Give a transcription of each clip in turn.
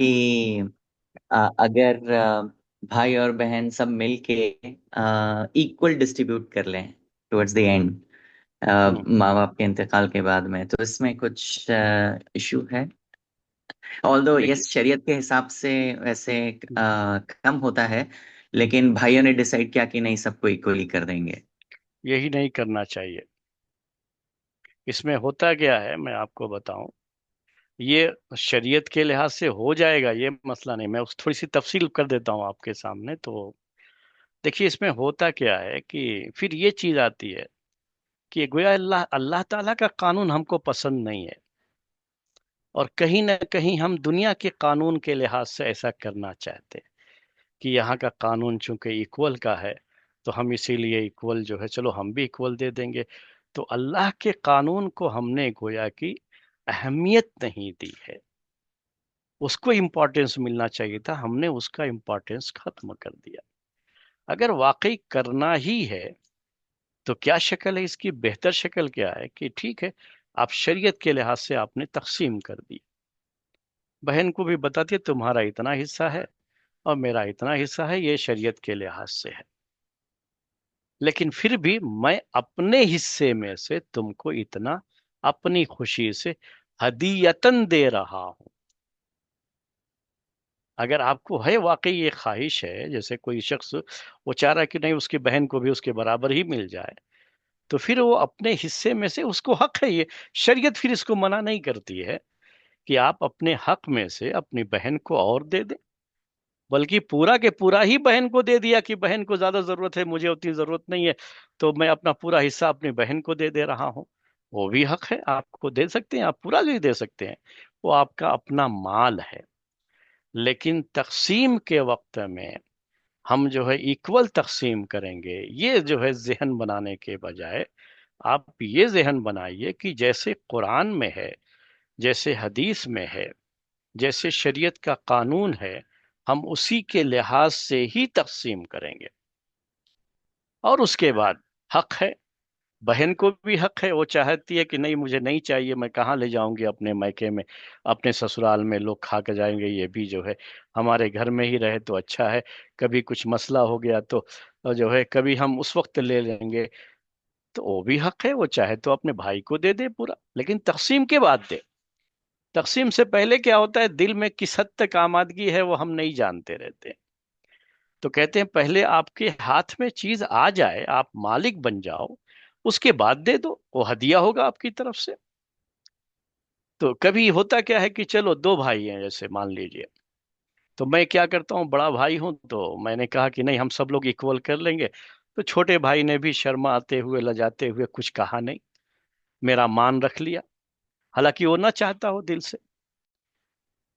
کہ اگر بھائی اور بہن سب مل کے ایکول ڈسٹریبیوٹ کر لیں ٹورڈز دی اینڈ، ہوں، ماں باپ کے انتقال کے بعد میں، تو اس میں کچھ ایشو ہے؟ آلدو دیکھیے، یس، شریعت کے حساب سے ویسے کم ہوتا ہے، لیکن بھائیوں نے ڈیسائیڈ کیا کہ نہیں، سب کو ایکولی کر دیں گے۔ یہی نہیں کرنا چاہیے۔ اس میں ہوتا کیا ہے میں آپ کو بتاؤں، یہ شریعت کے لحاظ سے ہو جائے گا، یہ مسئلہ نہیں، میں اس تھوڑی سی تفصیل کر دیتا ہوں آپ کے سامنے۔ تو دیکھیے اس میں ہوتا کیا ہے کہ پھر یہ چیز آتی ہے کہ گویا اللہ تعالیٰ کا قانون ہم کو پسند نہیں ہے، اور کہیں نہ کہیں ہم دنیا کے قانون کے لحاظ سے ایسا کرنا چاہتے ہیں کہ یہاں کا قانون چونکہ ایکول کا ہے تو ہم اسی لیے ایکول جو ہے چلو ہم بھی ایکول دے دیں گے۔ تو اللہ کے قانون کو ہم نے گویا کی اہمیت نہیں دی ہے، اس کو امپورٹینس ملنا چاہیے تھا، ہم نے اس کا امپورٹینس ختم کر دیا۔ اگر واقعی کرنا ہی ہے تو کیا شکل ہے اس کی؟ بہتر شکل کیا ہے کہ ٹھیک ہے، آپ شریعت کے لحاظ سے آپ نے تقسیم کر دی، بہن کو بھی بتا دیا تمہارا اتنا حصہ ہے اور میرا اتنا حصہ ہے، یہ شریعت کے لحاظ سے ہے، لیکن پھر بھی میں اپنے حصے میں سے تم کو اتنا اپنی خوشی سے ہدیتن دے رہا ہوں۔ اگر آپ کو ہے واقعی یہ خواہش ہے، جیسے کوئی شخص وہ چاہ رہا ہے کہ نہیں اس کی بہن کو بھی اس کے برابر ہی مل جائے، تو پھر وہ اپنے حصے میں سے اس کو حق ہے، یہ شریعت پھر اس کو منع نہیں کرتی ہے کہ آپ اپنے حق میں سے اپنی بہن کو اور دے دیں، بلکہ پورا کے پورا ہی بہن کو دے دیا کہ بہن کو زیادہ ضرورت ہے، مجھے اتنی ضرورت نہیں ہے، تو میں اپنا پورا حصہ اپنی بہن کو دے دے رہا ہوں۔ وہ بھی حق ہے، آپ کو دے سکتے ہیں، آپ پورا بھی دے سکتے ہیں، وہ آپ کا اپنا مال ہے۔ لیکن تقسیم کے وقت میں ہم جو ہے ایکول تقسیم کریں گے، یہ جو ہے ذہن بنانے کے بجائے آپ یہ ذہن بنائیے کہ جیسے قرآن میں ہے، جیسے حدیث میں ہے، جیسے شریعت کا قانون ہے، ہم اسی کے لحاظ سے ہی تقسیم کریں گے۔ اور اس کے بعد حق ہے، بہن کو بھی حق ہے، وہ چاہتی ہے کہ نہیں مجھے نہیں چاہیے، میں کہاں لے جاؤں گی اپنے میکے میں، اپنے سسرال میں لوگ کھا کے جائیں گے، یہ بھی جو ہے ہمارے گھر میں ہی رہے تو اچھا ہے، کبھی کچھ مسئلہ ہو گیا تو جو ہے کبھی ہم اس وقت لے لیں گے۔ تو وہ بھی حق ہے، وہ چاہے تو اپنے بھائی کو دے دے پورا، لیکن تقسیم کے بعد دے۔ تقسیم سے پہلے کیا ہوتا ہے، دل میں کس حد تک آمادگی ہے وہ ہم نہیں جانتے رہتے، تو کہتے ہیں پہلے آپ کے ہاتھ میں چیز آ جائے، آپ مالک بن جاؤ، اس کے بعد دے دو، وہ ہدیہ ہوگا آپ کی طرف سے۔ تو کبھی ہوتا کیا ہے کہ چلو دو بھائی ہیں جیسے مان لیجئے، تو میں کیا کرتا ہوں، بڑا بھائی ہوں تو میں نے کہا کہ نہیں ہم سب لوگ ایکول کر لیں گے، تو چھوٹے بھائی نے بھی شرماتے ہوئے لجاتے ہوئے کچھ کہا نہیں، میرا مان رکھ لیا، حالانکہ وہ نہ چاہتا ہو دل سے۔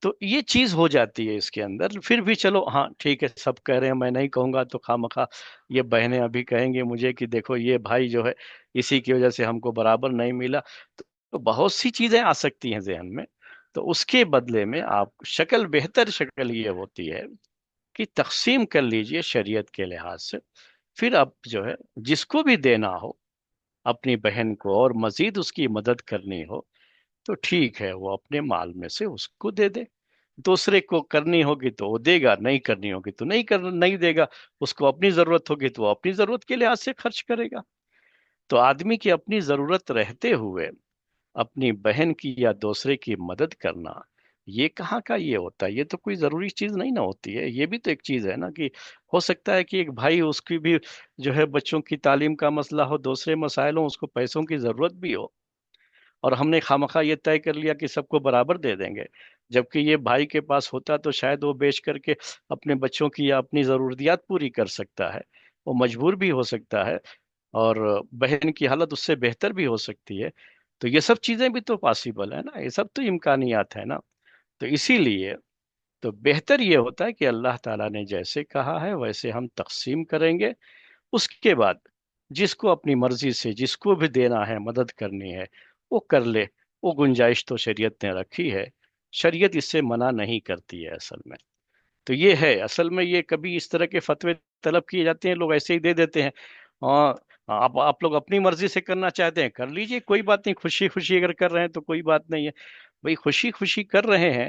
تو یہ چیز ہو جاتی ہے اس کے اندر، پھر بھی چلو ہاں ٹھیک ہے، سب کہہ رہے ہیں میں نہیں کہوں گا تو خواہ مخواہ یہ بہنیں ابھی کہیں گے مجھے کہ دیکھو یہ بھائی جو ہے اسی کی وجہ سے ہم کو برابر نہیں ملا، تو بہت سی چیزیں آ سکتی ہیں ذہن میں۔ تو اس کے بدلے میں آپ شکل، بہتر شکل یہ ہوتی ہے کہ تقسیم کر لیجئے شریعت کے لحاظ سے، پھر اب جو ہے جس کو بھی دینا ہو اپنی بہن کو اور مزید اس کی مدد کرنی ہو تو ٹھیک ہے، وہ اپنے مال میں سے اس کو دے دے، دوسرے کو کرنی ہوگی تو وہ دے گا، نہیں کرنی ہوگی تو نہیں دے گا، اس کو اپنی ضرورت ہوگی تو وہ اپنی ضرورت کے لحاظ سے خرچ کرے گا۔ تو آدمی کی اپنی ضرورت رہتے ہوئے اپنی بہن کی یا دوسرے کی مدد کرنا، یہ کہاں کا یہ ہوتا ہے؟ یہ تو کوئی ضروری چیز نہیں نہ ہوتی ہے، یہ بھی تو ایک چیز ہے نا کہ ہو سکتا ہے کہ ایک بھائی اس کی بھی جو ہے بچوں کی تعلیم کا مسئلہ ہو، دوسرے مسائل ہوں، اس کو پیسوں کی ضرورت بھی ہو، اور ہم نے خواہ یہ طے کر لیا کہ سب کو برابر دے دیں گے، جبکہ یہ بھائی کے پاس ہوتا تو شاید وہ بیچ کر کے اپنے بچوں کی یا اپنی ضروریات پوری کر سکتا ہے، وہ مجبور بھی ہو سکتا ہے، اور بہن کی حالت اس سے بہتر بھی ہو سکتی ہے۔ تو یہ سب چیزیں بھی تو پاسبل ہے نا، یہ سب تو امکانیات ہے نا۔ تو اسی لیے تو بہتر یہ ہوتا ہے کہ اللہ تعالیٰ نے جیسے کہا ہے ویسے ہم تقسیم کریں گے، اس کے بعد جس کو اپنی مرضی سے جس کو بھی دینا ہے، مدد کرنی ہے، وہ کر لے، وہ گنجائش تو شریعت نے رکھی ہے، شریعت اس سے منع نہیں کرتی ہے اصل میں۔ تو یہ ہے اصل میں، یہ کبھی اس طرح کے فتوے طلب کیے جاتے ہیں، لوگ ایسے ہی دے دیتے ہیں، ہاں آپ لوگ اپنی مرضی سے کرنا چاہتے ہیں کر لیجئے، کوئی بات نہیں، خوشی خوشی اگر کر رہے ہیں تو کوئی بات نہیں ہے، بھئی خوشی خوشی کر رہے ہیں